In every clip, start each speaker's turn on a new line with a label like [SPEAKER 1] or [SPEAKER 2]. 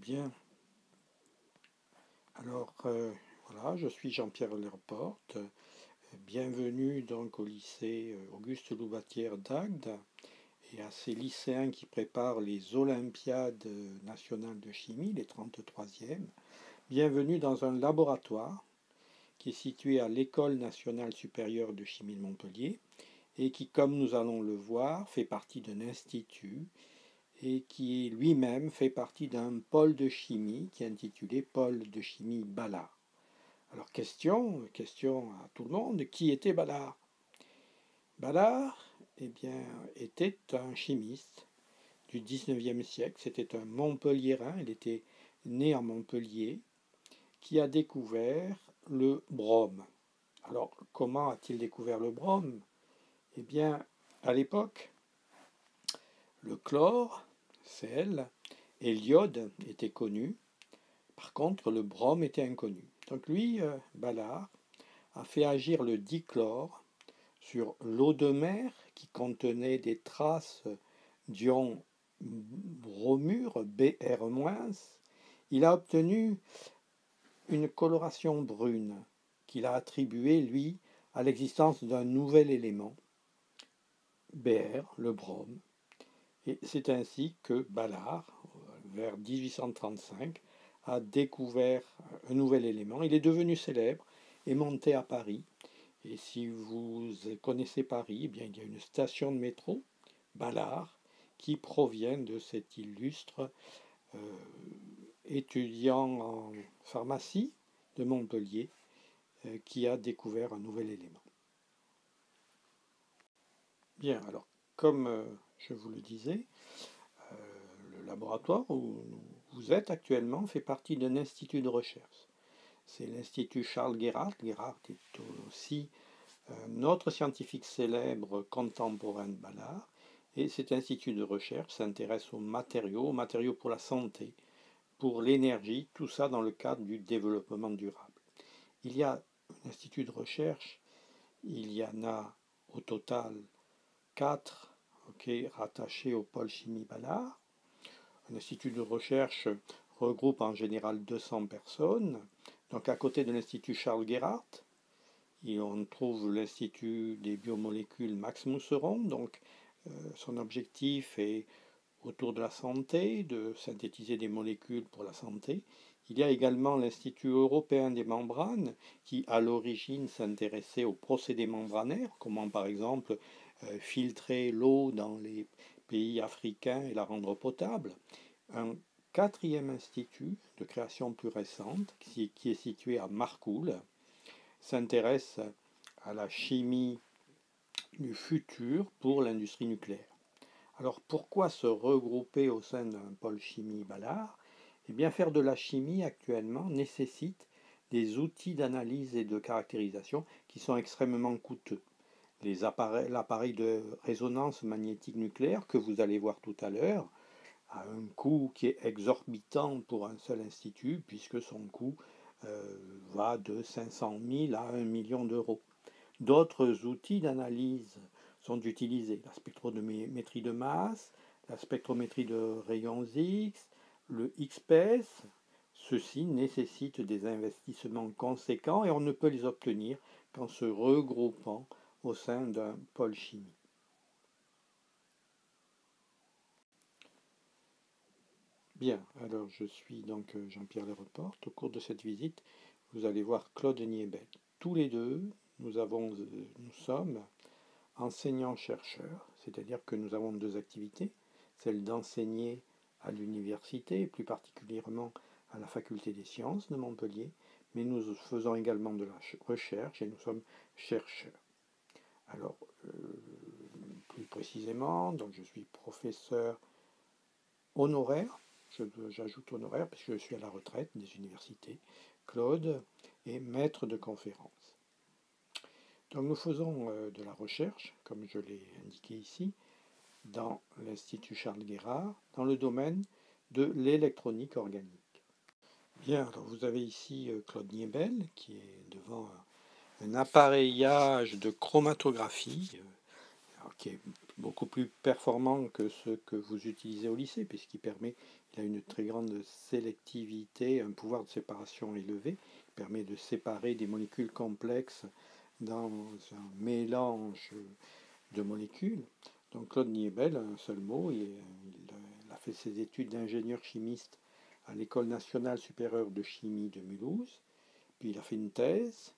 [SPEAKER 1] Bien, alors voilà, je suis Jean-Pierre Lerporte. Bienvenue donc au lycée Auguste Loubatière d'Agde et à ces lycéens qui préparent les Olympiades nationales de chimie, les 33e. Bienvenue dans un laboratoire qui est situé à l'École nationale supérieure de chimie de Montpellier et qui, comme nous allons le voir, fait partie d'un institut et qui lui-même fait partie d'un pôle de chimie qui est intitulé Pôle de chimie Balard. Alors question à tout le monde, qui était Balard? Balard, eh bien, était un chimiste du 19e siècle, c'était un Montpelliérain, il était né à Montpellier, qui a découvert le brome. Alors, comment a-t-il découvert le brome? Eh bien, à l'époque, le chlore, Cl, et l'iode étaient connus. Par contre, le brome était inconnu. Donc lui, Balard, a fait agir le dichlore sur l'eau de mer qui contenait des traces d'ion bromure, Br-. Il a obtenu une coloration brune qu'il a attribuée, lui, à l'existence d'un nouvel élément, Br, le brome. Et c'est ainsi que Balard, vers 1835, a découvert un nouvel élément. Il est devenu célèbre et monté à Paris. Et si vous connaissez Paris, eh bien, il y a une station de métro, Balard, qui provient de cet illustre étudiant en pharmacie de Montpellier qui a découvert un nouvel élément. Bien, alors, comme je vous le disais, le laboratoire où vous êtes actuellement fait partie d'un institut de recherche. C'est l'Institut Charles Gerhardt. Gerhardt est aussi un autre scientifique célèbre contemporain de Balard. Et cet institut de recherche s'intéresse aux matériaux pour la santé, pour l'énergie, tout ça dans le cadre du développement durable. Il y a un institut de recherche, il y en a au total 4 rattachés au pôle chimie Balard. Un institut de recherche regroupe en général 200 personnes. Donc à côté de l'Institut Charles Gerhardt, on trouve l'Institut des biomolécules Max Mousseron. Donc son objectif est autour de la santé, de synthétiser des molécules pour la santé. Il y a également l'Institut européen des membranes qui à l'origine s'intéressait aux procédés membranaires, comment par exemple filtrer l'eau dans les pays africains et la rendre potable. Un quatrième institut de création plus récente, qui est situé à Marcoule, s'intéresse à la chimie du futur pour l'industrie nucléaire. Alors pourquoi se regrouper au sein d'un pôle chimie Balard? Eh bien, faire de la chimie actuellement nécessite des outils d'analyse et de caractérisation qui sont extrêmement coûteux. L'appareil de résonance magnétique nucléaire que vous allez voir tout à l'heure a un coût qui est exorbitant pour un seul institut, puisque son coût va de 500 000 à 1 million d'euros. D'autres outils d'analyse sont utilisés, la spectrométrie de masse, la spectrométrie de rayons X, le XPS. Ceux-ci nécessitent des investissements conséquents et on ne peut les obtenir qu'en se regroupant au sein d'un pôle chimie. Bien, alors je suis donc Jean-Pierre Lerporte. Au cours de cette visite, vous allez voir Claude Niébel. Tous les deux, nous sommes enseignants-chercheurs, c'est-à-dire que nous avons deux activités, celle d'enseigner à l'université, et plus particulièrement à la faculté des sciences de Montpellier, mais nous faisons également de la recherche et nous sommes chercheurs. Alors, plus précisément, donc je suis professeur honoraire, j'ajoute honoraire parce que je suis à la retraite des universités. Claude est maître de conférence. Donc nous faisons de la recherche, comme je l'ai indiqué ici, dans l'Institut Charles Gerhardt, dans le domaine de l'électronique organique. Bien, alors vous avez ici Claude Niébel, qui est devant un appareillage de chromatographie, qui est beaucoup plus performant que ce que vous utilisez au lycée, puisqu'il permet Il a une très grande sélectivité, un pouvoir de séparation élevé, qui permet de séparer des molécules complexes dans un mélange de molécules. Donc Claude Niébel, un seul mot, il a fait ses études d'ingénieur chimiste à l'École nationale supérieure de chimie de Mulhouse, puis il a fait une thèse,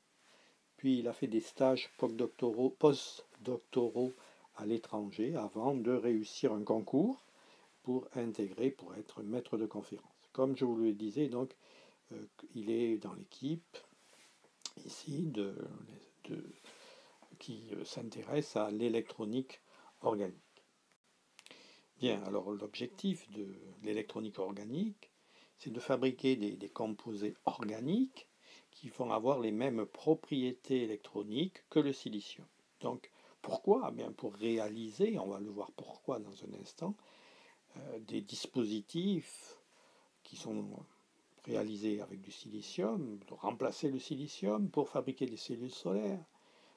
[SPEAKER 1] puis il a fait des stages post-doctoraux à l'étranger avant de réussir un concours pour intégrer, pour être maître de conférence. Comme je vous le disais, donc, il est dans l'équipe ici qui s'intéresse à l'électronique organique. Bien, alors l'objectif de l'électronique organique, c'est de fabriquer des composés organiques qui vont avoir les mêmes propriétés électroniques que le silicium. Donc, pourquoi? Bien, pour réaliser, on va le voir pourquoi dans un instant, des dispositifs qui sont réalisés avec du silicium, de remplacer le silicium pour fabriquer des cellules solaires,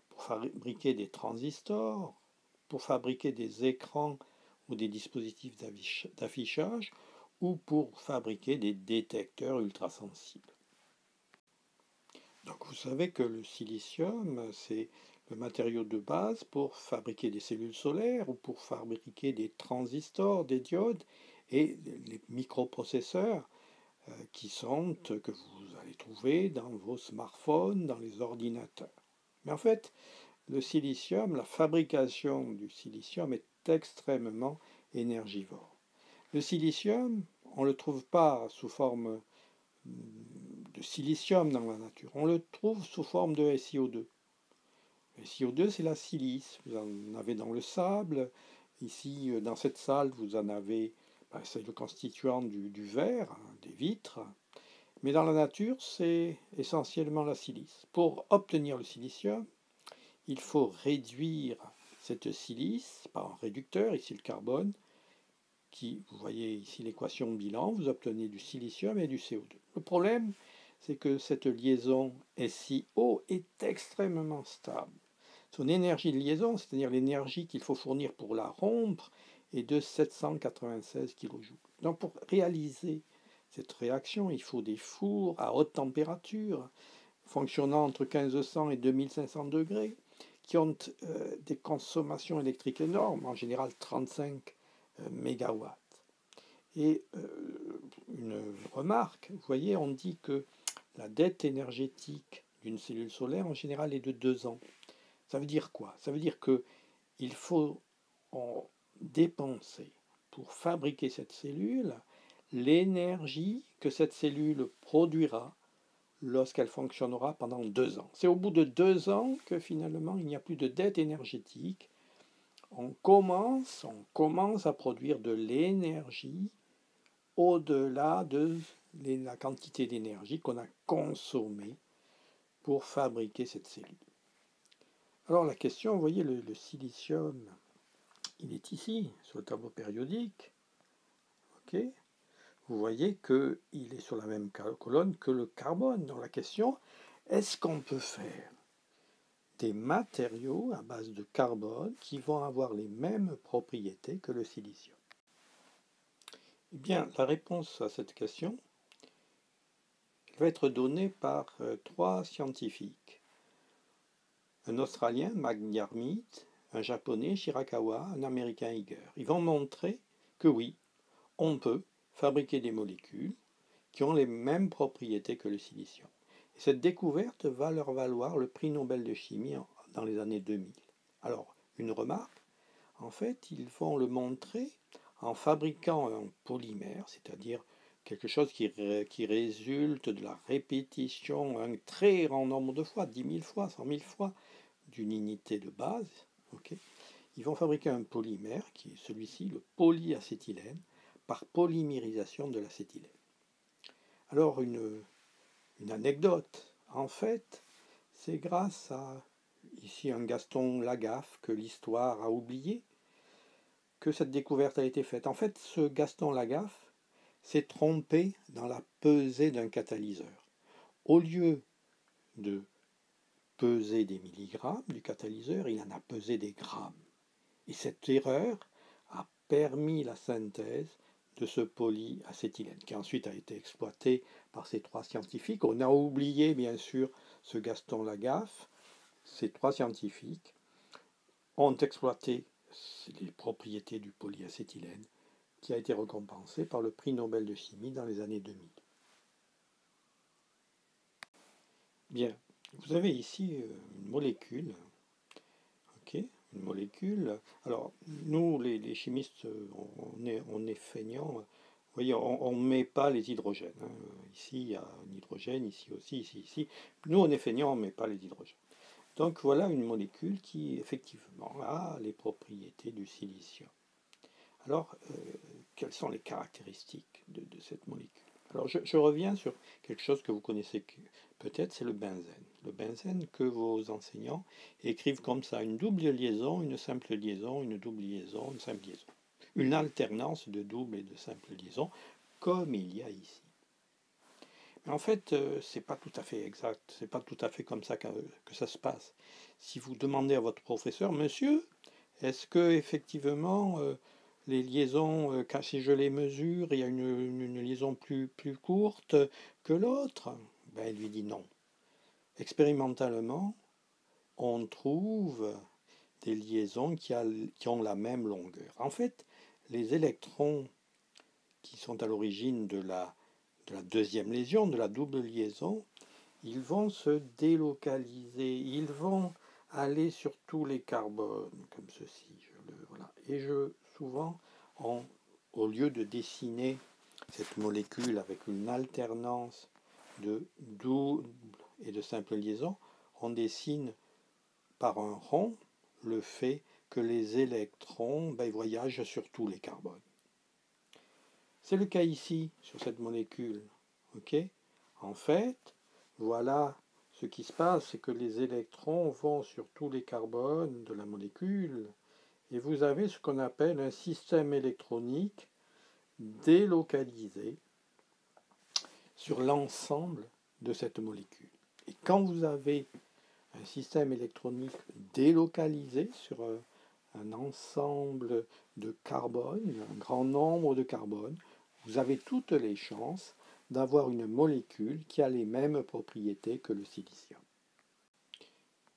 [SPEAKER 1] pour fabriquer des transistors, pour fabriquer des écrans ou des dispositifs d'affichage, ou pour fabriquer des détecteurs ultrasensibles. Donc vous savez que le silicium, c'est le matériau de base pour fabriquer des cellules solaires ou pour fabriquer des transistors, des diodes et les microprocesseurs que vous allez trouver dans vos smartphones, dans les ordinateurs. Mais en fait, le silicium, la fabrication du silicium est extrêmement énergivore. Le silicium, on ne le trouve pas sous forme de silicium dans la nature, on le trouve sous forme de SiO2. Le SiO2, c'est la silice, vous en avez dans le sable, ici dans cette salle vous en avez, c'est le constituant du verre, des vitres, mais dans la nature c'est essentiellement la silice. Pour obtenir le silicium, il faut réduire cette silice par un réducteur, ici le carbone, vous voyez ici l'équation bilan, vous obtenez du silicium et du CO2. Le problème, c'est que cette liaison SiO est extrêmement stable. Son énergie de liaison, c'est-à-dire l'énergie qu'il faut fournir pour la rompre, est de 796 kJ. Donc pour réaliser cette réaction, il faut des fours à haute température, fonctionnant entre 1500 et 2500 degrés, qui ont des consommations électriques énormes, en général 35 MW. Et une remarque, vous voyez, on dit que la dette énergétique d'une cellule solaire, en général, est de 2 ans. Ça veut dire quoi? Ça veut dire qu'il faut en dépenser pour fabriquer cette cellule l'énergie que cette cellule produira lorsqu'elle fonctionnera pendant 2 ans. C'est au bout de 2 ans que finalement il n'y a plus de dette énergétique. On commence à produire de l'énergie au-delà de la quantité d'énergie qu'on a consommée pour fabriquer cette cellule. Alors la question, vous voyez, le silicium, il est ici, sur le tableau périodique. Okay. Vous voyez qu'il est sur la même colonne que le carbone. Donc la question, est-ce qu'on peut faire des matériaux à base de carbone qui vont avoir les mêmes propriétés que le silicium? Eh bien, la réponse à cette question va être donnée par 3 scientifiques. Un Australien, McDiarmid, un Japonais, Shirakawa, un Américain, Iger. Ils vont montrer que oui, on peut fabriquer des molécules qui ont les mêmes propriétés que le silicium. Et cette découverte va leur valoir le prix Nobel de chimie dans les années 2000. Alors, une remarque, en fait, ils vont le montrer en fabriquant un polymère, c'est-à-dire quelque chose qui résulte de la répétition un très grand nombre de fois, 10 000 fois, 100 000 fois, d'une unité de base. Okay. Ils vont fabriquer un polymère, qui est celui-ci, le polyacétylène, par polymérisation de l'acétylène. Alors, une anecdote, en fait, c'est grâce à, ici, un Gaston Lagaffe, que l'histoire a oublié, que cette découverte a été faite. En fait, ce Gaston Lagaffe s'est trompé dans la pesée d'un catalyseur. Au lieu de peser des milligrammes du catalyseur, il en a pesé des grammes. Et cette erreur a permis la synthèse de ce polyacétylène, qui ensuite a été exploité par ces trois scientifiques. On a oublié bien sûr ce Gaston Lagaffe. Ces trois scientifiques ont exploité les propriétés du polyacétylène, qui a été récompensé par le prix Nobel de chimie dans les années 2000. Bien, vous avez ici une molécule, ok, une molécule. Alors, nous, les chimistes, on est feignants. Vous voyez, on ne met pas les hydrogènes. Hein. Ici, il y a un hydrogène, ici aussi, ici. Nous, on est feignants, on ne met pas les hydrogènes. Donc, voilà une molécule qui, effectivement, a les propriétés du silicium. Alors, quelles sont les caractéristiques de cette molécule? Alors, je reviens sur quelque chose que vous connaissez peut-être, c'est le benzène. Le benzène que vos enseignants écrivent comme ça, une double liaison, une simple liaison, une double liaison, une simple liaison. Une alternance de double et de simple liaison, comme il y a ici. Mais en fait, c'est pas tout à fait exact, c'est pas tout à fait comme ça que ça se passe. Si vous demandez à votre professeur, monsieur, est-ce que effectivement les liaisons, si je les mesure, il y a une liaison plus courte que l'autre? Ben, il lui dit non. Expérimentalement, on trouve des liaisons qui ont la même longueur. En fait, les électrons qui sont à l'origine de la deuxième liaison, de la double liaison, ils vont se délocaliser, ils vont aller sur tous les carbones, comme ceci. Voilà. Et souvent, au lieu de dessiner cette molécule avec une alternance de double et de simple liaison, on dessine par un rond le fait que les électrons voyagent sur tous les carbones. C'est le cas ici, sur cette molécule. Okay, en fait, voilà ce qui se passe, c'est que les électrons vont sur tous les carbones de la molécule, et vous avez ce qu'on appelle un système électronique délocalisé sur l'ensemble de cette molécule. Et quand vous avez un système électronique délocalisé sur un ensemble de carbone, un grand nombre de carbone, vous avez toutes les chances d'avoir une molécule qui a les mêmes propriétés que le silicium.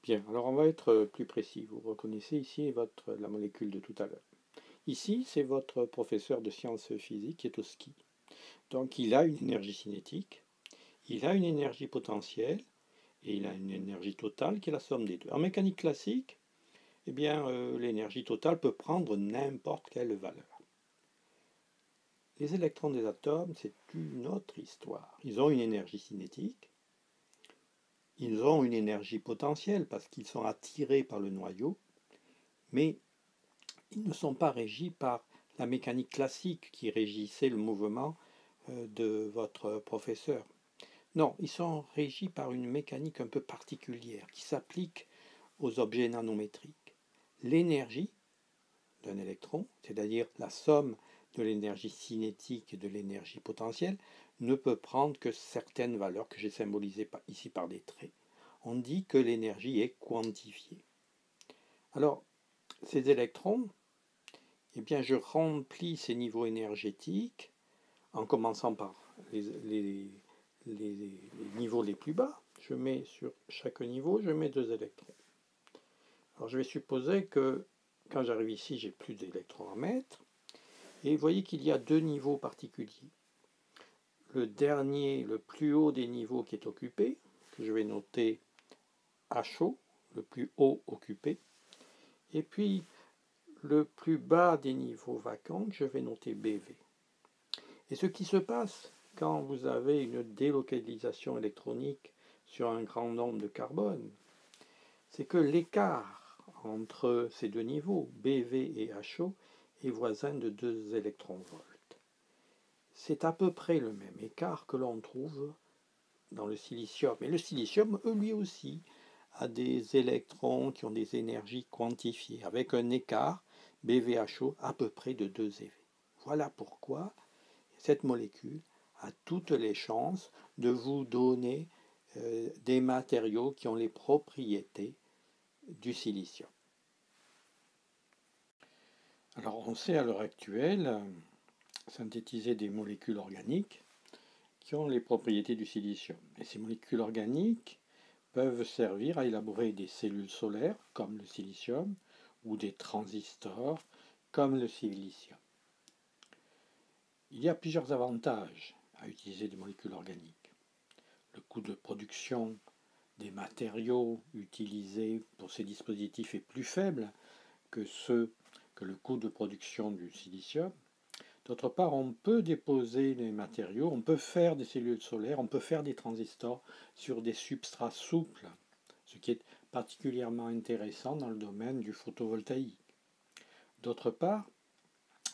[SPEAKER 1] Bien, alors on va être plus précis. Vous reconnaissez ici la molécule de tout à l'heure. Ici, c'est votre professeur de sciences physiques qui est au ski. Donc il a une énergie cinétique, il a une énergie potentielle, et il a une énergie totale qui est la somme des deux. En mécanique classique, eh bien, l'énergie totale peut prendre n'importe quelle valeur. Les électrons des atomes, c'est une autre histoire. Ils ont une énergie cinétique, ils ont une énergie potentielle parce qu'ils sont attirés par le noyau, mais ils ne sont pas régis par la mécanique classique qui régissait le mouvement de votre professeur. Non, ils sont régis par une mécanique un peu particulière qui s'applique aux objets nanométriques. L'énergie d'un électron, c'est-à-dire la somme de l'énergie cinétique et de l'énergie potentielle, ne peut prendre que certaines valeurs que j'ai symbolisées ici par des traits. On dit que l'énergie est quantifiée. Alors, ces électrons, eh bien, je remplis ces niveaux énergétiques en commençant par les niveaux les plus bas. Je mets sur chaque niveau, je mets 2 électrons. Alors, je vais supposer que quand j'arrive ici, j'ai plus d'électrons à mettre. Et vous voyez qu'il y a 2 niveaux particuliers. Le dernier, le plus haut des niveaux qui est occupé, que je vais noter HO, le plus haut occupé. Et puis, le plus bas des niveaux vacants, que je vais noter BV. Et ce qui se passe quand vous avez une délocalisation électronique sur un grand nombre de carbone, c'est que l'écart entre ces deux niveaux, BV et HO, est voisin de 2 électronvolts. C'est à peu près le même écart que l'on trouve dans le silicium. Et le silicium, lui aussi, a des électrons qui ont des énergies quantifiées, avec un écart BVHO à peu près de 2 eV. Voilà pourquoi cette molécule a toutes les chances de vous donner des matériaux qui ont les propriétés du silicium. Alors on sait à l'heure actuelle synthétiser des molécules organiques qui ont les propriétés du silicium. Et ces molécules organiques peuvent servir à élaborer des cellules solaires, comme le silicium, ou des transistors, comme le silicium. Il y a plusieurs avantages à utiliser des molécules organiques. Le coût de production des matériaux utilisés pour ces dispositifs est plus faible que le coût de production du silicium. D'autre part, on peut déposer les matériaux, on peut faire des cellules solaires, on peut faire des transistors sur des substrats souples, ce qui est particulièrement intéressant dans le domaine du photovoltaïque. D'autre part,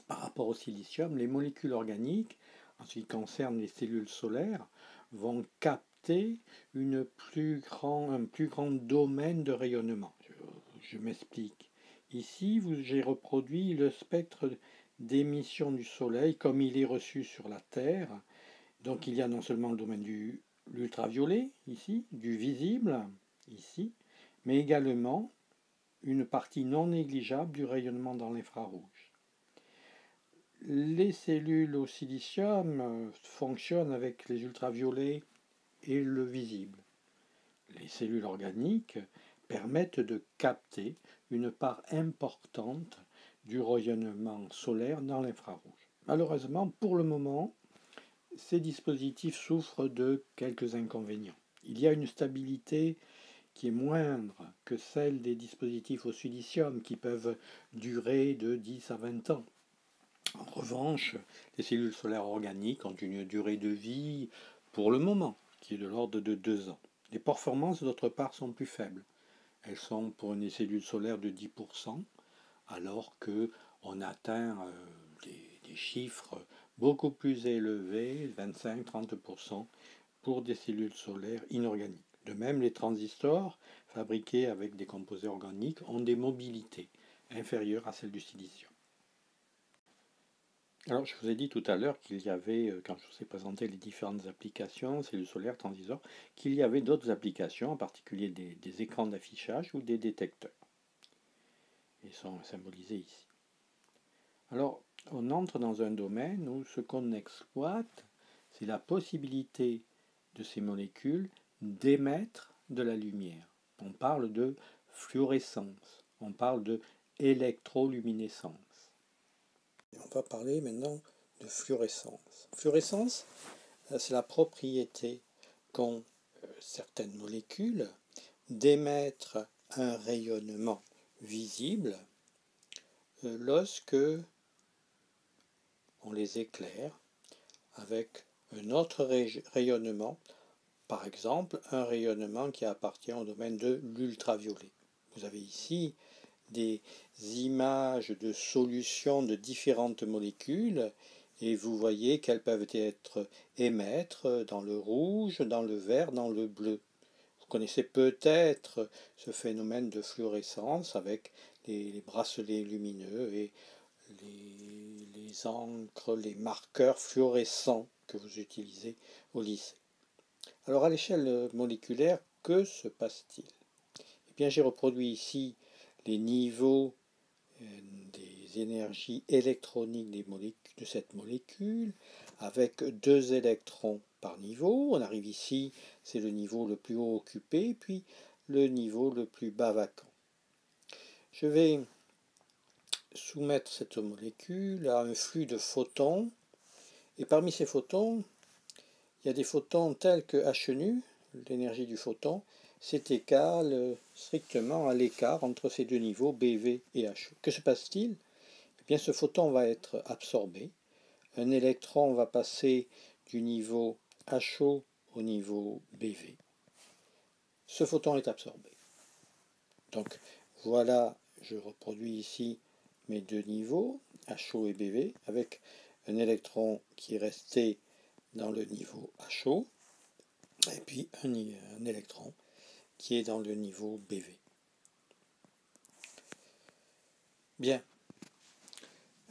[SPEAKER 1] par rapport au silicium, les molécules organiques, en ce qui concerne les cellules solaires, vont capter un plus grand domaine de rayonnement. Je m'explique. Ici, j'ai reproduit le spectre d'émission du Soleil comme il est reçu sur la Terre. Donc il y a non seulement le domaine de l'ultraviolet, ici, du visible, ici, mais également une partie non négligeable du rayonnement dans l'infrarouge. Les cellules au silicium fonctionnent avec les ultraviolets et le visible. Les cellules organiques permettent de capter une part importante du rayonnement solaire dans l'infrarouge. Malheureusement, pour le moment, ces dispositifs souffrent de quelques inconvénients. Il y a une stabilité qui est moindre que celle des dispositifs au silicium qui peuvent durer de 10 à 20 ans. En revanche, les cellules solaires organiques ont une durée de vie, pour le moment, qui est de l'ordre de 2 ans. Les performances, d'autre part, sont plus faibles. Elles sont pour une cellule solaire de 10%, alors qu'on atteint des chiffres beaucoup plus élevés, 25-30%, pour des cellules solaires inorganiques. De même, les transistors, fabriqués avec des composés organiques, ont des mobilités inférieures à celles du silicium. Alors, je vous ai dit tout à l'heure qu'il y avait, quand je vous ai présenté les différentes applications, cellules solaires, transistors, qu'il y avait d'autres applications, en particulier des écrans d'affichage ou des détecteurs. Ils sont symbolisés ici. Alors, on entre dans un domaine où ce qu'on exploite, c'est la possibilité de ces molécules d'émettre de la lumière. On parle de fluorescence, on parle de électroluminescence. On va parler maintenant de fluorescence. Fluorescence, c'est la propriété qu'ont certaines molécules d'émettre un rayonnement visible lorsque on les éclaire avec un autre rayonnement, par exemple un rayonnement qui appartient au domaine de l'ultraviolet. Vous avez ici des images de solutions de différentes molécules et vous voyez qu'elles peuvent émettre dans le rouge, dans le vert, dans le bleu. Vous connaissez peut-être ce phénomène de fluorescence avec les bracelets lumineux et les encres, les marqueurs fluorescents que vous utilisez au lycée. Alors à l'échelle moléculaire, que se passe-t-il? Eh bien, j'ai reproduit ici les niveaux des énergies électroniques de cette molécule avec 2 électrons par niveau. On arrive ici, c'est le niveau le plus haut occupé, puis le niveau le plus bas vacant. Je vais soumettre cette molécule à un flux de photons, et parmi ces photons, il y a des photons tels que h nu, l'énergie du photon, c'est égal strictement à l'écart entre ces deux niveaux, BV et HO. Que se passe-t-il? Eh bien, ce photon va être absorbé. Un électron va passer du niveau HO au niveau BV. Ce photon est absorbé. Donc, voilà, je reproduis ici mes deux niveaux, HO et BV, avec un électron qui est resté dans le niveau HO, et puis un électron qui est dans le niveau BV. Bien.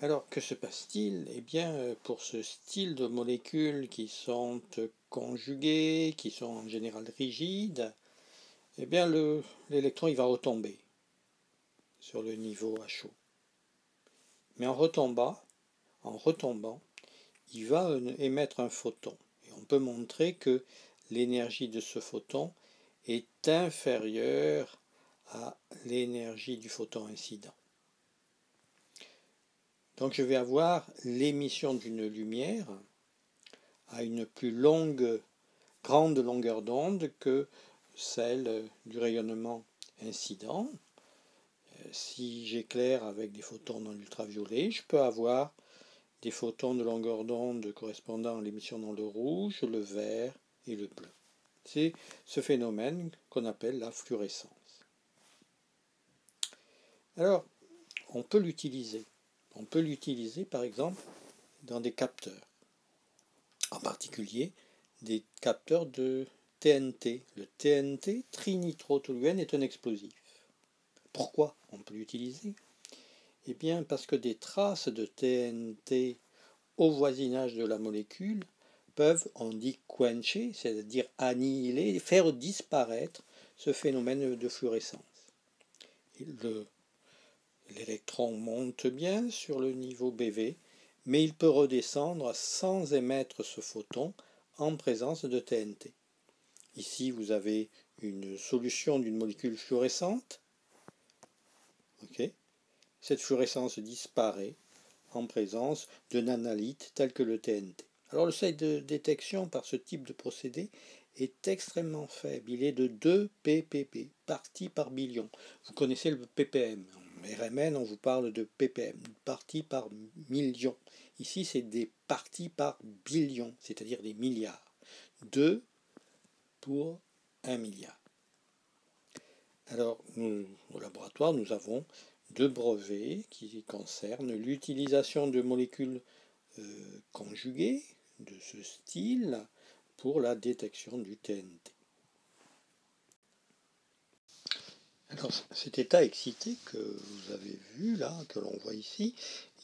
[SPEAKER 1] Alors, que se passe-t-il? Eh bien, pour ce style de molécules qui sont conjuguées, qui sont en général rigides, eh bien, l'électron il va retomber sur le niveau HO. Mais en retombant, il va émettre un photon. Et on peut montrer que l'énergie de ce photon est inférieure à l'énergie du photon incident. Donc je vais avoir l'émission d'une lumière à une plus grande longueur d'onde que celle du rayonnement incident. Si j'éclaire avec des photons dans l'ultraviolet, je peux avoir des photons de longueur d'onde correspondant à l'émission dans le rouge, le vert et le bleu. C'est ce phénomène qu'on appelle la fluorescence. Alors, on peut l'utiliser. On peut l'utiliser par exemple dans des capteurs. En particulier des capteurs de TNT. Le TNT, trinitrotoluène, est un explosif. Pourquoi on peut l'utiliser? Eh bien parce que des traces de TNT au voisinage de la molécule peuvent, on dit quencher, c'est-à-dire annihiler, faire disparaître ce phénomène de fluorescence. L'électron monte bien sur le niveau BV, mais il peut redescendre sans émettre ce photon en présence de TNT. Ici, vous avez une solution d'une molécule fluorescente. Okay. Cette fluorescence disparaît en présence de nanalites tels que le TNT. Alors le seuil de détection par ce type de procédé est extrêmement faible. Il est de 2 ppb, parties par billion. Vous connaissez le ppm. En RMN, on vous parle de ppm, parties par million. Ici, c'est des parties par billion, c'est-à-dire des milliards. 2 pour 1 milliard. Alors, au laboratoire, nous avons 2 brevets qui concernent l'utilisation de molécules conjuguées de ce style pour la détection du TNT. Alors cet état excité que vous avez vu là, que l'on voit ici,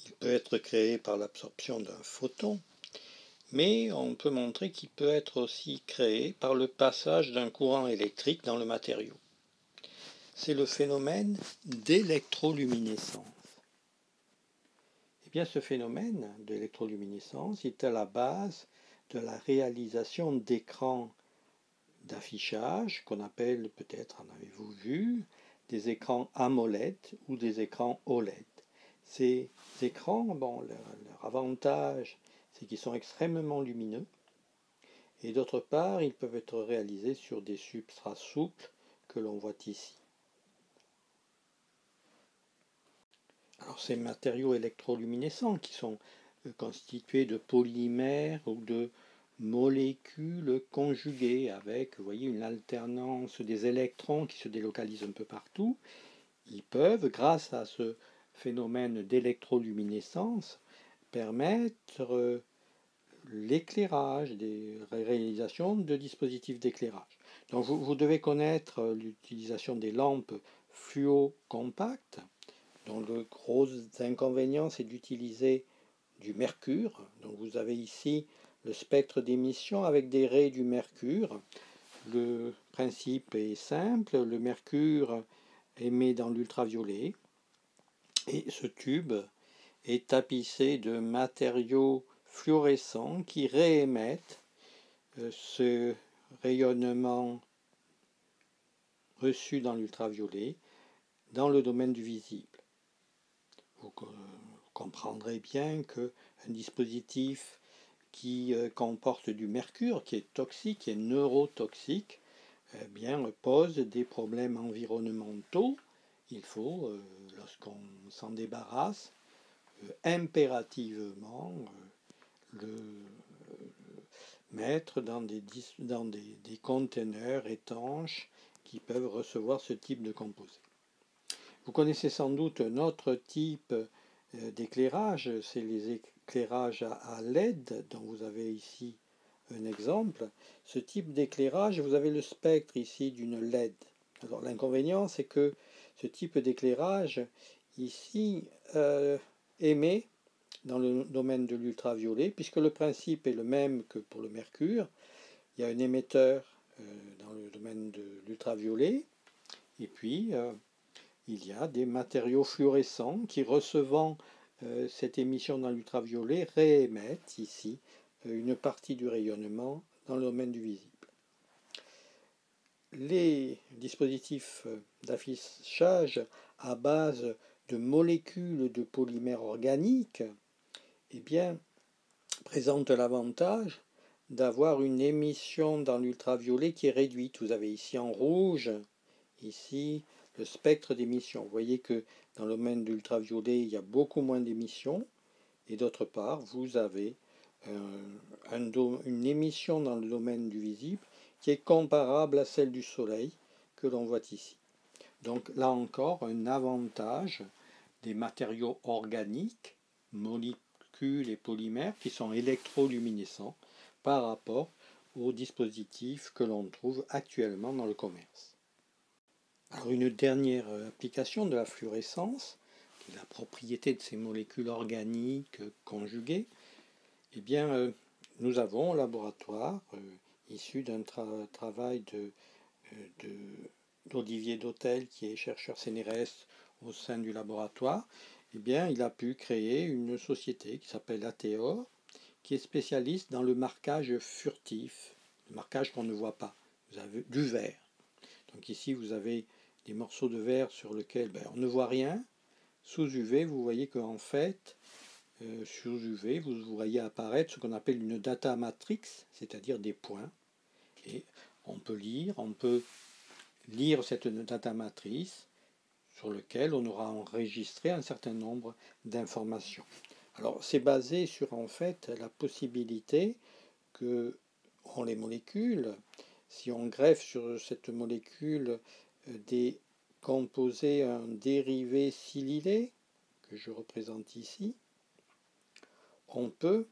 [SPEAKER 1] il peut être créé par l'absorption d'un photon, mais on peut montrer qu'il peut être aussi créé par le passage d'un courant électrique dans le matériau. C'est le phénomène d'électroluminescence. Eh bien, ce phénomène d'électroluminescence est à la base de la réalisation d'écrans d'affichage qu'on appelle, peut-être en avez-vous vu, des écrans AMOLED ou des écrans OLED. Ces écrans, bon, leur avantage, c'est qu'ils sont extrêmement lumineux et d'autre part, ils peuvent être réalisés sur des substrats souples que l'on voit ici. Alors ces matériaux électroluminescents qui sont constitués de polymères ou de molécules conjuguées avec, vous voyez, une alternance des électrons qui se délocalisent un peu partout, ils peuvent, grâce à ce phénomène d'électroluminescence, permettre l'éclairage, des réalisations de dispositifs d'éclairage. Donc vous devez connaître l'utilisation des lampes fluo-compactes, dont le gros inconvénient c'est d'utiliser du mercure. Donc vous avez ici le spectre d'émission avec des raies du mercure. Le principe est simple, le mercure émet dans l'ultraviolet et ce tube est tapissé de matériaux fluorescents qui réémettent ce rayonnement reçu dans l'ultraviolet dans le domaine du visible. Vous comprendrez bien qu'un dispositif qui comporte du mercure, qui est toxique, qui est neurotoxique, eh bien, pose des problèmes environnementaux. Il faut, lorsqu'on s'en débarrasse, impérativement le mettre dans des conteneurs étanches qui peuvent recevoir ce type de composés. Vous connaissez sans doute un autre type d'éclairage, c'est les éclairages à LED, dont vous avez ici un exemple. Ce type d'éclairage, vous avez le spectre ici d'une LED. Alors l'inconvénient, c'est que ce type d'éclairage ici émet dans le domaine de l'ultraviolet, puisque le principe est le même que pour le mercure. Il y a un émetteur dans le domaine de l'ultraviolet, et puis il y a des matériaux fluorescents qui, recevant cette émission dans l'ultraviolet réémette ici une partie du rayonnement dans le domaine du visible. Les dispositifs d'affichage à base de molécules de polymères organiques eh bien, présentent l'avantage d'avoir une émission dans l'ultraviolet qui est réduite. Vous avez ici en rouge, ici, le spectre d'émission. Vous voyez que dans le domaine de l'ultraviolet, il y a beaucoup moins d'émissions. Et d'autre part, vous avez une émission dans le domaine du visible qui est comparable à celle du Soleil que l'on voit ici. Donc là encore, un avantage des matériaux organiques, molécules et polymères qui sont électroluminescents par rapport aux dispositifs que l'on trouve actuellement dans le commerce. Alors une dernière application de la fluorescence, qui est la propriété de ces molécules organiques conjuguées, eh bien, nous avons au laboratoire, issu d'un travail d'Olivier Dautel, qui est chercheur CNRS au sein du laboratoire, eh bien, il a pu créer une société qui s'appelle Ateor, qui est spécialiste dans le marquage furtif, le marquage qu'on ne voit pas. Vous avez du verre. Donc ici, vous avez des morceaux de verre sur lesquels on ne voit rien. Sous UV, vous voyez qu'en fait, sous UV, vous voyez apparaître ce qu'on appelle une data matrix, c'est-à-dire des points. Et on peut lire cette data matrice sur laquelle on aura enregistré un certain nombre d'informations. Alors c'est basé sur en fait la possibilité que ont les molécules, si on greffe sur cette molécule des composés, un dérivé silylé, que je représente ici, on peut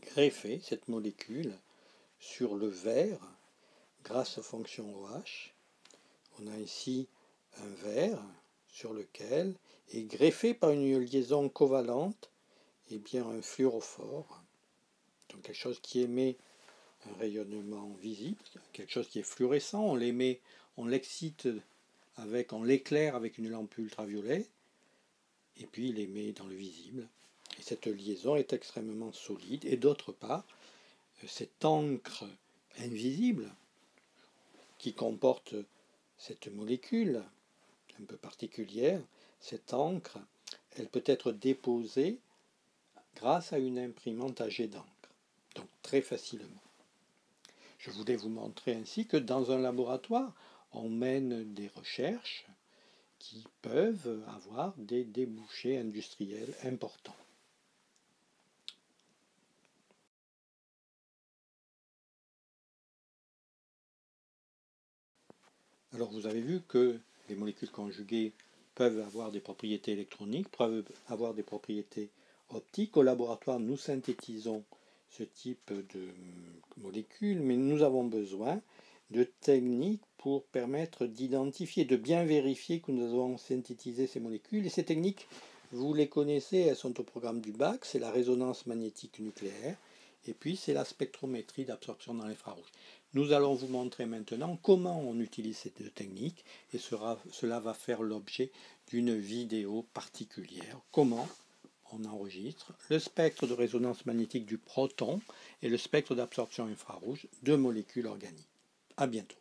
[SPEAKER 1] greffer cette molécule sur le verre grâce aux fonctions OH. On a ici un verre sur lequel est greffé par une liaison covalente un fluorophore, donc quelque chose qui émet un rayonnement visible, quelque chose qui est fluorescent, on l'excite on l'éclaire avec une lampe ultraviolet, et puis il émet dans le visible. Et cette liaison est extrêmement solide. Et d'autre part, cette encre invisible qui comporte cette molécule un peu particulière, cette encre, elle peut être déposée grâce à une imprimante à jet d'encre, donc très facilement. Je voulais vous montrer ainsi que dans un laboratoire, on mène des recherches qui peuvent avoir des débouchés industriels importants. Alors vous avez vu que les molécules conjuguées peuvent avoir des propriétés électroniques, peuvent avoir des propriétés optiques. Au laboratoire, nous synthétisons ce type de molécules, mais nous avons besoin de techniques pour permettre d'identifier, de bien vérifier que nous avons synthétisé ces molécules. Et ces techniques, vous les connaissez, elles sont au programme du bac, c'est la résonance magnétique nucléaire, et puis c'est la spectrométrie d'absorption dans l'infrarouge. Nous allons vous montrer maintenant comment on utilise ces deux techniques, et cela va faire l'objet d'une vidéo particulière. Comment on enregistre le spectre de résonance magnétique du proton et le spectre d'absorption infrarouge de molécules organiques. À bientôt.